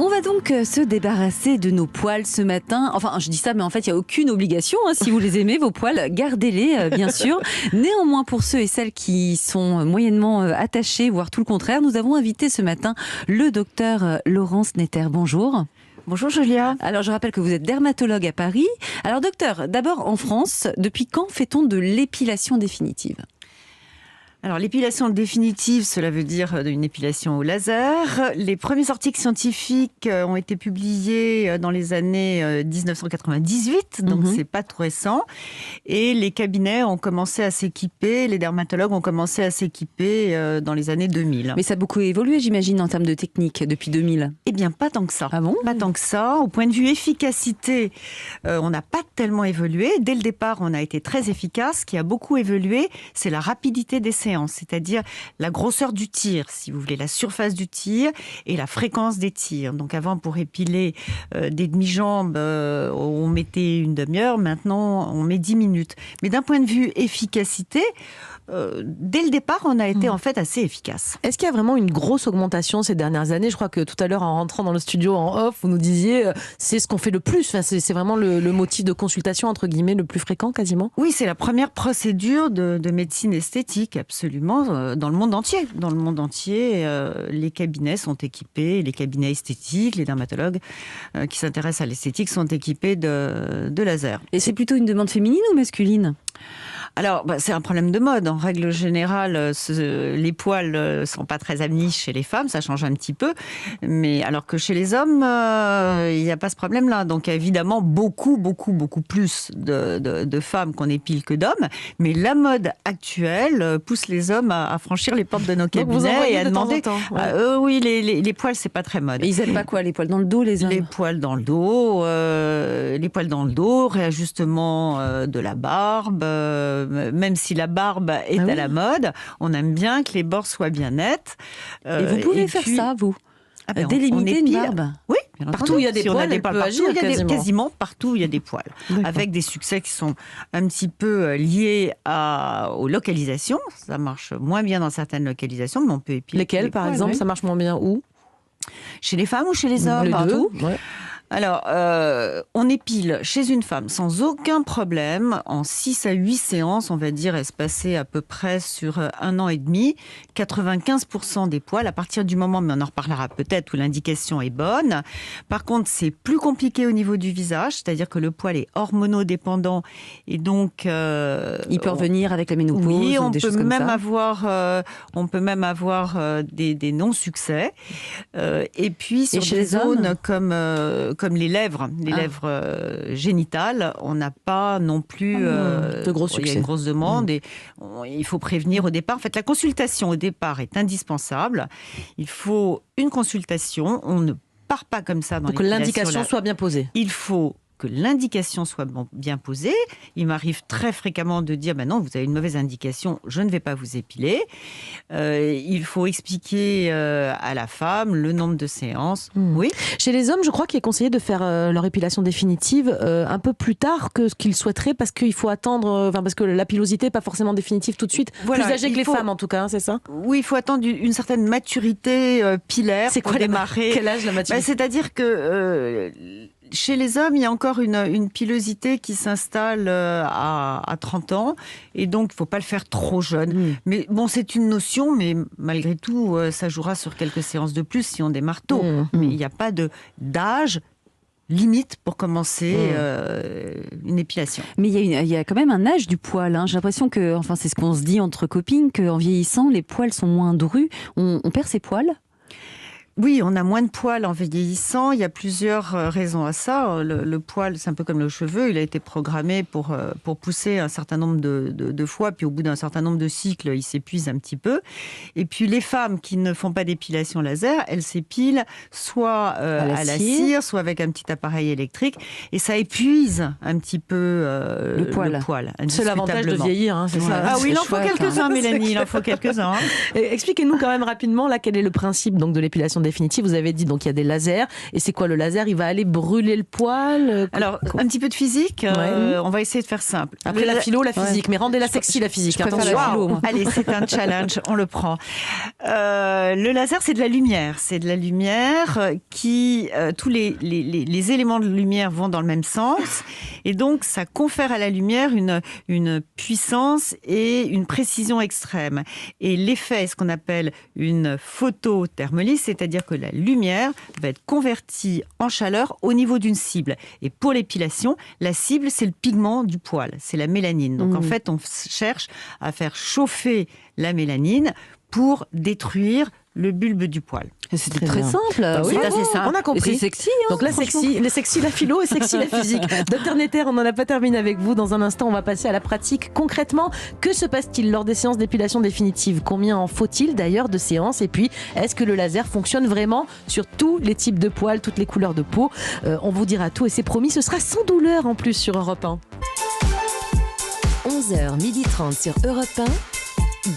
On va donc se débarrasser de nos poils ce matin. Enfin, je dis ça, mais en fait, il n'y a aucune obligation. Si vous les aimez, vos poils, gardez-les, bien sûr. Néanmoins, pour ceux et celles qui sont moyennement attachés, voire tout le contraire, nous avons invité ce matin le docteur Laurence Netter. Bonjour. Bonjour Julia. Alors, je rappelle que vous êtes dermatologue à Paris. Alors, docteur, d'abord, en France, depuis quand fait-on de l'épilation définitive ? Alors, l'épilation définitive, cela veut dire une épilation au laser. Les premiers articles scientifiques ont été publiés dans les années 1998, donc c'est pas tout récent. Et les cabinets ont commencé à s'équiper, les dermatologues ont commencé à s'équiper dans les années 2000. Mais ça a beaucoup évolué, j'imagine, en termes de technique depuis 2000. Eh bien, pas tant que ça. Ah bon ? Pas tant que ça. Au point de vue efficacité, on n'a pas tellement évolué. Dès le départ, on a été très efficace. Ce qui a beaucoup évolué, c'est la rapidité des séances. C'est-à-dire la grosseur du tir, si vous voulez, la surface du tir et la fréquence des tirs. Donc avant, pour épiler des demi-jambes, on mettait une demi-heure, maintenant on met 10 minutes. Mais d'un point de vue efficacité, dès le départ, on a été en fait assez efficace. Est-ce qu'il y a vraiment une grosse augmentation ces dernières années ? Je crois que tout à l'heure, en rentrant dans le studio en off, vous nous disiez c'est ce qu'on fait le plus. Enfin, c'est vraiment le motif de consultation, entre guillemets, le plus fréquent quasiment ? Oui, c'est la première procédure de médecine esthétique, absolument, dans le monde entier. Dans le monde entier, les cabinets sont équipés, les cabinets esthétiques, les dermatologues qui s'intéressent à l'esthétique sont équipés de laser. Et c'est plutôt une demande féminine ou masculine ? Alors, c'est un problème de mode. En règle générale, les poils sont pas très amis chez les femmes, ça change un petit peu. Mais alors que chez les hommes, il n'y a pas ce problème-là. Donc, il y a évidemment beaucoup plus de femmes qu'on épile que d'hommes. Mais la mode actuelle pousse les hommes à franchir les portes de nos cabinets et à demander. Temps en temps, ouais. Oui, les poils, c'est pas très mode. Et ils aiment pas quoi ? Les poils dans le dos, les hommes ? Les poils dans le dos, réajustement de la barbe. Même si la barbe est à la mode, on aime bien que les bords soient bien nets. Et vous pouvez faire ça, vous ? Délimiter une barbe ? Oui, partout où il y a des poils, elle peut agir quasiment partout où il y a des poils. D'accord. Avec des succès qui sont un petit peu liés aux localisations. Ça marche moins bien dans certaines localisations, mais on peut épiler. Lesquelles, par exemple, ça marche moins bien où ? Chez les femmes ou chez les hommes ? Partout. Ouais. Alors, on épile chez une femme sans aucun problème, en 6 à 8 séances, on va dire, espacées à peu près sur 1 an et demi, 95% des poils, à partir du moment, mais on en reparlera peut-être, où l'indication est bonne. Par contre, c'est plus compliqué au niveau du visage, c'est-à-dire que le poil est hormonodépendant, et donc... il peut revenir avec la ménopause, oui, ou des choses comme ça. On peut même avoir des non-succès. Et puis, sur chez des les zones hommes comme les lèvres génitales, on n'a pas non plus de gros succès. Il y a une grosse demande et il faut prévenir au départ. En fait, la consultation au départ est indispensable. Il faut une consultation. On ne part pas comme ça dans pour que l'indication soit bien posée. Il faut que l'indication soit bien posée. Il m'arrive très fréquemment de dire non, vous avez une mauvaise indication, je ne vais pas vous épiler. Il faut expliquer à la femme le nombre de séances. Oui. Chez les hommes, je crois qu'il est conseillé de faire leur épilation définitive un peu plus tard que ce qu'ils souhaiteraient parce qu'il faut attendre, parce que la pilosité n'est pas forcément définitive tout de suite. Voilà, plus âgée que les femmes en tout cas, c'est ça ? Oui, il faut attendre une certaine maturité pilaire pour démarrer. Quel âge la maturité ? C'est-à-dire que chez les hommes, il y a encore une pilosité qui s'installe à 30 ans. Et donc, il ne faut pas le faire trop jeune. Mais bon, c'est une notion, mais malgré tout, ça jouera sur quelques séances de plus si on démarre tôt. Mais il n'y a pas d'âge limite pour commencer une épilation. Mais il y a quand même un âge du poil. J'ai l'impression que, c'est ce qu'on se dit entre copines, qu'en vieillissant, les poils sont moins drus. On perd ses poils ? Oui, on a moins de poils en vieillissant. Il y a plusieurs raisons à ça. Le poil, c'est un peu comme le cheveu. Il a été programmé pour pousser un certain nombre de fois. Puis au bout d'un certain nombre de cycles, il s'épuise un petit peu. Et puis les femmes qui ne font pas d'épilation laser, elles s'épilent soit à la cire, soit avec un petit appareil électrique. Et ça épuise un petit peu le poil. C'est l'avantage de vieillir, c'est ça. Ah oui, il en faut quelques-uns, Mélanie. Il en faut quelques-uns. Expliquez-nous quand même rapidement, là, quel est le principe donc, de l'épilation définitive. Vous avez dit donc il y a des lasers. Et c'est quoi le laser? Il va aller brûler le poil? Alors, un petit peu de physique. On va essayer de faire simple. Après la philo, la physique. Mais rendez-la sexy, la physique. Je préfère la philo, moi. Allez, c'est un challenge. On le prend. Le laser, c'est de la lumière. C'est de la lumière qui... tous les éléments de lumière vont dans le même sens. Et donc, ça confère à la lumière une puissance et une précision extrême. Et l'effet, ce qu'on appelle une photothermolyse, c'est-à-dire que la lumière va être convertie en chaleur au niveau d'une cible. Et pour l'épilation, la cible, c'est le pigment du poil, c'est la mélanine. Donc en fait, on cherche à faire chauffer la mélanine pour détruire le bulbe du poil. C'était très simple. Oui, c'est assez simple. On a compris. Et c'est sexy. Donc là, sexy la philo et sexy la physique. Docteur Netter, on n'en a pas terminé avec vous. Dans un instant, on va passer à la pratique. Concrètement, que se passe-t-il lors des séances d'épilation définitive? Combien en faut-il d'ailleurs de séances? Et puis, est-ce que le laser fonctionne vraiment sur tous les types de poils, toutes les couleurs de peau? On vous dira tout et c'est promis, ce sera sans douleur en plus sur Europe 1. 11h30 sur Europe 1.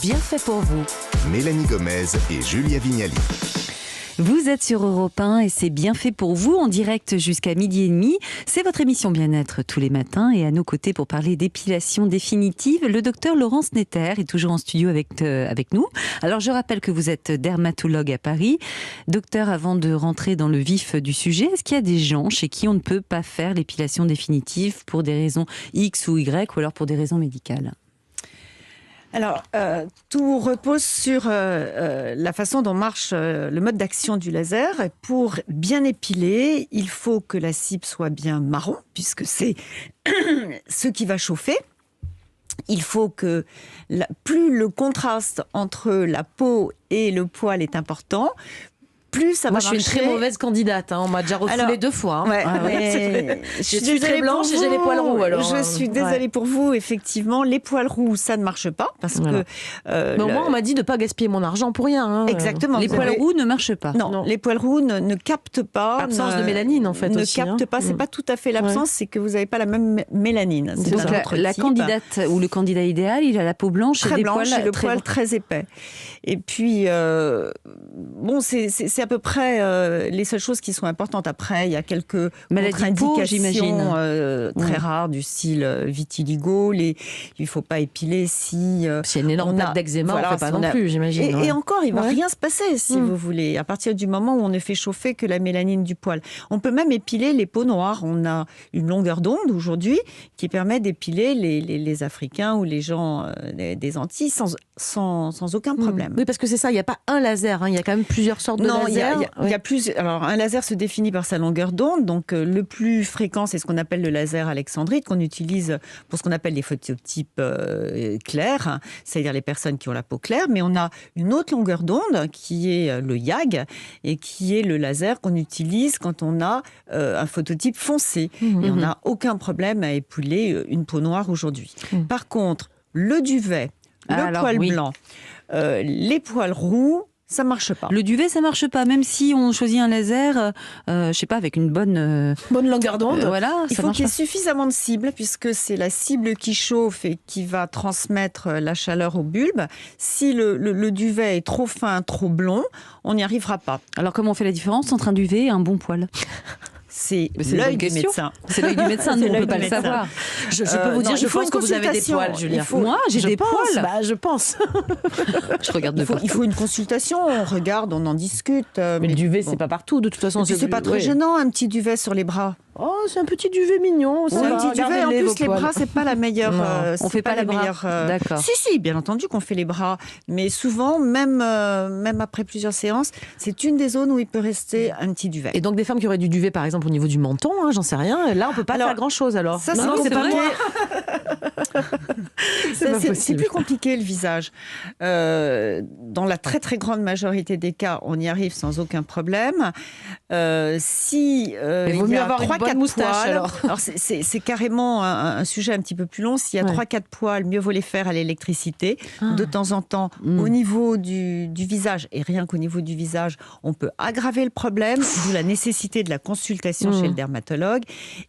Bien fait pour vous. Mélanie Gomez et Julia Vignali. Vous êtes sur Europe 1 et c'est bien fait pour vous, en direct jusqu'à 12h30. C'est votre émission Bien-être tous les matins et à nos côtés pour parler d'épilation définitive, le docteur Laurence Netter est toujours en studio avec nous. Alors je rappelle que vous êtes dermatologue à Paris. Docteur, avant de rentrer dans le vif du sujet, est-ce qu'il y a des gens chez qui on ne peut pas faire l'épilation définitive pour des raisons X ou Y ou alors pour des raisons médicales ? Alors, tout repose sur la façon dont marche le mode d'action du laser. Pour bien épiler, il faut que la cible soit bien marron, puisque c'est ce qui va chauffer. Il faut que plus le contraste entre la peau et le poil est important, plus ça va marcher. Moi, je suis une très mauvaise candidate. On m'a déjà refoulé 2 fois. Je suis très blanche et j'ai les poils roux. Alors, je suis désolée pour vous. Effectivement, les poils roux, ça ne marche pas parce que. Mais au moins, on m'a dit de ne pas gaspiller mon argent pour rien. Exactement. Les poils roux ne marchent pas. Non, les poils roux ne captent pas. Absence de mélanine, en fait. Ne aussi, captent pas. C'est pas tout à fait l'absence, c'est que vous n'avez pas la même mélanine. Donc la candidate ou le candidat idéal, il a la peau blanche très et des blanche poils et le poil très épais. Et puis, bon, c'est à peu près les seules choses qui sont importantes. Après, il y a quelques contre-indications très rares du style vitiligo. Il ne faut pas épiler si... y a une énorme plaque d'eczéma, on ne fait pas non plus, j'imagine. Et encore, il ne va rien se passer, si vous voulez, à partir du moment où on ne fait chauffer que la mélanine du poil. On peut même épiler les peaux noires. On a une longueur d'onde aujourd'hui qui permet d'épiler les Africains ou les gens des Antilles sans aucun problème. Oui, parce que c'est ça, il n'y a pas un laser, il y a quand même plusieurs sortes de lasers. Il y a plus. Alors, un laser se définit par sa longueur d'onde. Donc, le plus fréquent, c'est ce qu'on appelle le laser alexandrite, qu'on utilise pour ce qu'on appelle les phototypes clairs, c'est-à-dire les personnes qui ont la peau claire. Mais on a une autre longueur d'onde qui est le YAG et qui est le laser qu'on utilise quand on a un phototype foncé. Et on n'a aucun problème à épiler une peau noire aujourd'hui. Par contre, le duvet, le poil blanc, les poils roux, ça marche pas. Le duvet, ça marche pas. Même si on choisit un laser, je sais pas, avec une bonne longueur d'onde. Voilà, il faut qu'il y ait suffisamment de cible, puisque c'est la cible qui chauffe et qui va transmettre la chaleur au bulbe. Si le duvet est trop fin, trop blond, on n'y arrivera pas. Alors, comment on fait la différence entre un duvet et un bon poil ? C'est l'œil du médecin. C'est l'œil du médecin, nous on ne peut pas le savoir. Je peux vous dire, je pense que vous avez des poils, Julia. Moi, j'ai des poils. Je pense. Je regarde de il faut une consultation, on regarde, on en discute. Mais le duvet, c'est pas partout, de toute façon. C'est pas très gênant, un petit duvet sur les bras. Oh, c'est un petit duvet mignon. C'est un petit duvet. En plus, les bras, c'est pas la meilleure. On fait pas les bras. D'accord. Si, bien entendu qu'on fait les bras. Mais souvent, même après plusieurs séances, c'est une des zones où il peut rester un petit duvet. Et donc, des femmes qui auraient du duvet, par exemple, au niveau du menton, j'en sais rien. Là, on peut pas faire grand-chose alors. Ça, c'est pas moi. C'est plus compliqué le visage. Dans la très très grande majorité des cas, on y arrive sans aucun problème. Si il vaut mieux avoir une bonne moustache alors c'est carrément un sujet un petit peu plus long. S'il y a 3-4 poils, mieux vaut les faire à l'électricité de temps en temps au niveau du visage, et rien qu'au niveau du visage, on peut aggraver le problème, d'où la nécessité de la consultation chez le dermatologue.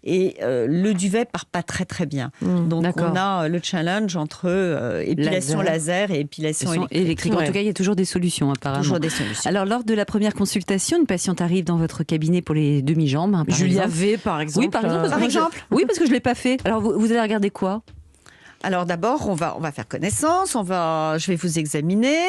Et le duvet part pas très très bien. Donc on a a le challenge entre épilation laser et épilation électrique. En tout cas, il y a toujours des solutions apparemment. Toujours des solutions. Alors, lors de la première consultation, une patiente arrive dans votre cabinet pour les demi-jambes. Par Julia exemple. V, par exemple. Oui, par exemple. Oui, parce que je ne l'ai pas fait. Alors, vous allez regarder quoi ? Alors d'abord, on va faire connaissance, je vais vous examiner.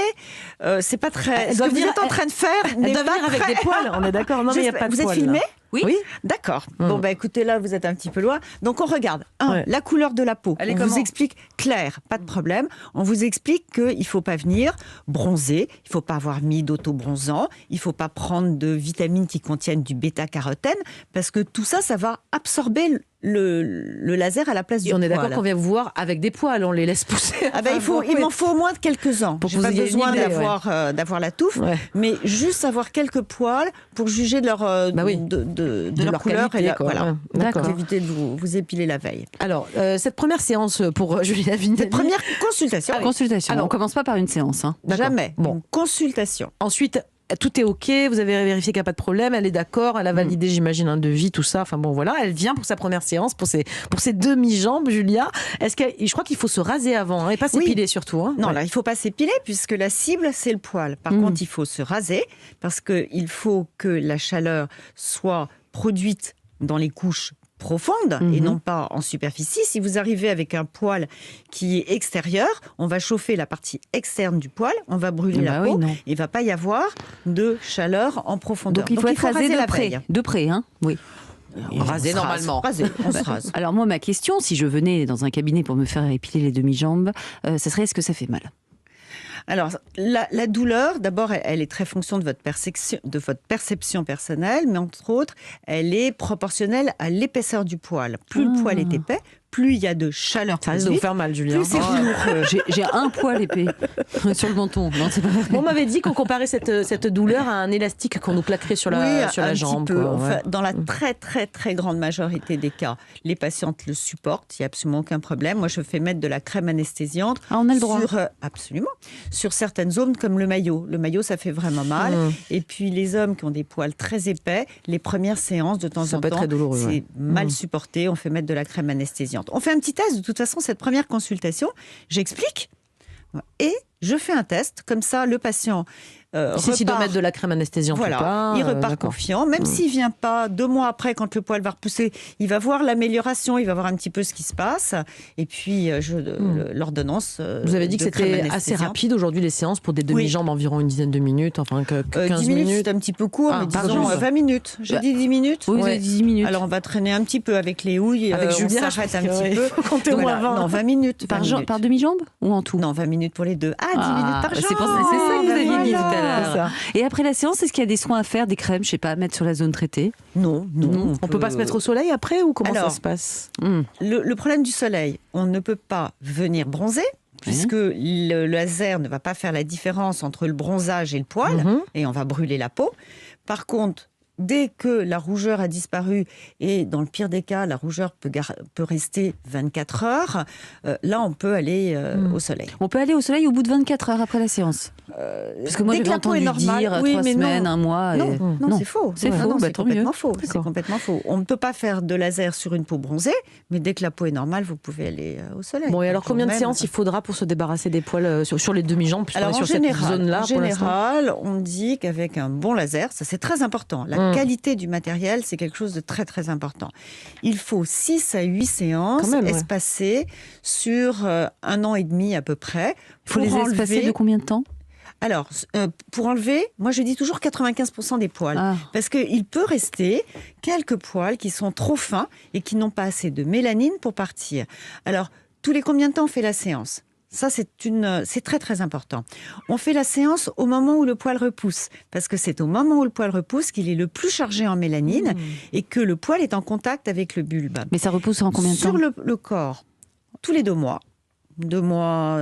C'est pas très. Ce que vous êtes en train de faire n'est pas venir avec des poils. On est d'accord. Non, mais il y a pas de vous poils. êtes filmé ? Oui. D'accord. Bon, écoutez, là, vous êtes un petit peu loin. Donc, on regarde. La couleur de la peau. Elle est on comment ? vous explique clair, pas de problème. On vous explique qu'il ne faut pas venir bronzer, il ne faut pas avoir mis d'autobronzant, il ne faut pas prendre de vitamines qui contiennent du bêta-carotène, parce que tout ça, ça va absorber le laser à la place du Et on est poil. d'accord qu'on vient vous voir avec des poils, on les laisse pousser. Il m'en faut au moins de quelques ans. Pour J'ai que pas vous ayez une besoin idée, d'avoir la touffe, mais juste avoir quelques poils pour juger de leur, de leur couleur. qualité, Voilà. Ouais, d'accord. Pour éviter de vous épiler la veille. Alors, cette première séance pour Julia Vignali. Cette première consultation. Consultation. Alors, on commence pas par une séance. Hein. Jamais. Bon. Une consultation. Ensuite, tout est OK, vous avez vérifié qu'il n'y a pas de problème, elle est d'accord, elle a validé, j'imagine, un devis, tout ça. Enfin bon, voilà, elle vient pour sa première séance, pour ses demi-jambes, Julia. Je crois qu'il faut se raser avant, et pas s'épiler surtout. Hein. Non, là, il ne faut pas s'épiler, puisque la cible, c'est le poil. Par contre, il faut se raser, parce qu'il faut que la chaleur soit produite dans les couches profonde et non pas en superficie. Si vous arrivez avec un poil qui est extérieur, on va chauffer la partie externe du poil, on va brûler la peau, il ne va pas y avoir de chaleur en profondeur. Donc il faut être rasé de près. De près, hein ? Oui. Rasé normalement. On se rase. Alors moi, ma question, si je venais dans un cabinet pour me faire épiler les demi-jambes, ce serait est-ce que ça fait mal ? Alors, la douleur, d'abord, elle est très fonction de votre perception personnelle, mais entre autres, elle est proportionnelle à l'épaisseur du poil. Plus le poil est épais, plus il y a de chaleur. Ça risque de vous faire mal, Julien. Plus c'est douloureux. J'ai un poil épais sur le menton. Non, c'est pas vrai. On m'avait dit qu'on comparait cette douleur à un élastique qu'on nous claquerait sur la jambe. Petit peu. Quoi, Enfin, dans la très très très grande majorité des cas, les patientes le supportent. Il n'y a absolument aucun problème. Moi, je fais mettre de la crème anesthésiante. Ah, on a le droit. Absolument. Sur certaines zones comme le maillot. Le maillot, ça fait vraiment mal. Et puis les hommes qui ont des poils très épais, les premières séances de temps en temps, très douloureux, c'est mal supporté. On fait mettre de la crème anesthésiante. On fait un petit test. De toute façon, cette première consultation, j'explique et je fais un test. Comme ça, le patient s'il doit mettre de la crème anesthésiante, il repart confiant. Même s'il ne vient pas 2 mois après, quand le poil va repousser, il va voir l'amélioration, il va voir un petit peu ce qui se passe. Et puis, l'ordonnance. Vous avez dit que c'était assez rapide aujourd'hui, les séances, pour des demi-jambes, environ une dizaine de minutes, enfin 15 10 minutes. C'est un petit peu court, mais disons 20 minutes. J'ai dit 10 minutes. Oui, vous avez dit 10 minutes. Alors, on va traîner un petit peu avec les houilles. Avec Julien, on s'arrête un petit peu. Faut compter au moins 20. Non, 20 minutes. Par demi-jambe ou en tout ? Non, 20 minutes pour les deux. 10 minutes par jambe. C'est ça que vous aviez dit tout à l'heure. Ça. Et après la séance, est-ce qu'il y a des soins à faire, des crèmes, je sais pas, à mettre sur la zone traitée ? Non. On peut pas se mettre au soleil après ou comment ça se passe ? Le problème du soleil, on ne peut pas venir bronzer, puisque le laser ne va pas faire la différence entre le bronzage et le poil, et on va brûler la peau. Par contre, dès que la rougeur a disparu, et dans le pire des cas, la rougeur peut rester 24 heures, là, on peut aller au soleil. On peut aller au soleil au bout de 24 heures après la séance. Parce que moi, j'ai entendu dire 3 semaines, 1 mois. Non, c'est faux. C'est faux, c'est tant mieux. complètement faux. C'est complètement faux. On ne peut pas faire de laser sur une peau bronzée, mais dès que la peau est normale, vous pouvez aller au soleil. Bon, et alors combien de séances il faudra pour se débarrasser des poils sur les demi-jambes, alors, sur cette zone-là? En général, on dit qu'avec un bon laser, ça c'est très important. La qualité du matériel, c'est quelque chose de très très important. Il faut 6 à 8 séances espacées sur 1 an et demi à peu près. Il faut les espacer de combien de temps ? Alors, pour enlever, moi je dis toujours 95% des poils. Parce qu'il peut rester quelques poils qui sont trop fins et qui n'ont pas assez de mélanine pour partir. Alors, tous les combien de temps on fait la séance ? Ça, c'est très très important. On fait la séance au moment où le poil repousse, parce que c'est au moment où le poil repousse qu'il est le plus chargé en mélanine et que le poil est en contact avec le bulbe. Mais ça repousse en combien de temps ? Sur le corps, tous les 2 mois. 2 mois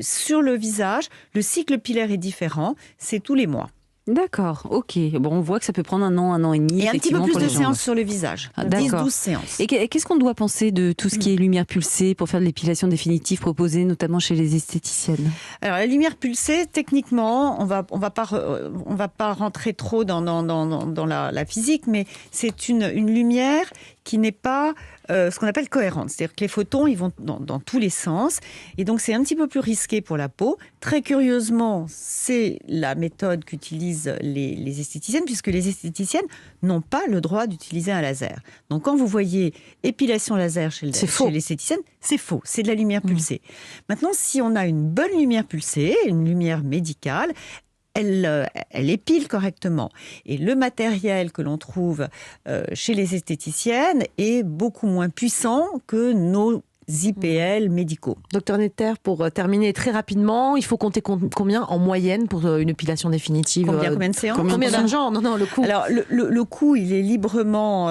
sur le visage. Le cycle pilaire est différent, c'est tous les mois. D'accord, ok. Bon, on voit que ça peut prendre 1 an et demi. Et un petit peu plus pour de les jambes. séances sur le visage. 10-12 séances. Et qu'est-ce qu'on doit penser de tout ce qui est lumière pulsée pour faire de l'épilation définitive proposée, notamment chez les esthéticiennes ? Alors, la lumière pulsée, techniquement, on va pas rentrer trop dans la physique, mais c'est une lumière qui n'est pas ce qu'on appelle cohérente. C'est-à-dire que les photons, ils vont dans tous les sens. Et donc, c'est un petit peu plus risqué pour la peau. Très curieusement, c'est la méthode qu'utilisent les esthéticiennes, puisque les esthéticiennes n'ont pas le droit d'utiliser un laser. Donc, quand vous voyez épilation laser chez l'esthéticienne, c'est faux. C'est de la lumière pulsée. Maintenant, si on a une bonne lumière pulsée, une lumière médicale, elle épile correctement. Et le matériel que l'on trouve chez les esthéticiennes est beaucoup moins puissant que nos IPL médicaux. Docteur Netter, pour terminer très rapidement, il faut compter combien en moyenne pour une épilation définitive? Combien de séances? Combien d'argent? Non, le coût. Alors, le coût, il est librement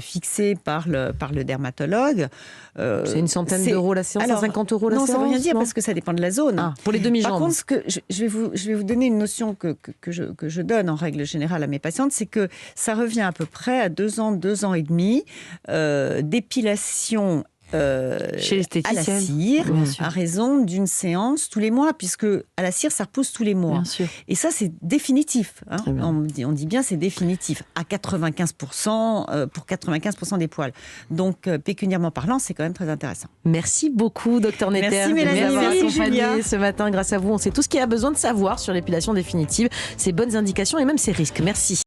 fixé par le dermatologue. C'est une centaine d'euros la séance, 150 euros la séance? Non, ça ne veut rien dire parce que ça dépend de la zone. Pour les demi-jambes. Par contre, je vais vous donner une notion que je donne en règle générale à mes patientes, c'est que ça revient à peu près à 2 ans et demi d'épilation chez à la cire, à raison d'une séance tous les mois, puisque à la cire, ça repousse tous les mois. Bien sûr. Et ça, c'est définitif. Hein. On dit bien c'est définitif, à 95%, pour 95% des poils. Donc, pécuniairement parlant, c'est quand même très intéressant. Merci beaucoup, Docteur Netter. Merci Mélanie, de nous avoir accompagnés Julia. ce matin. Grâce à vous, on sait tout ce qu'il y a besoin de savoir sur l'épilation définitive, ses bonnes indications et même ses risques. Merci.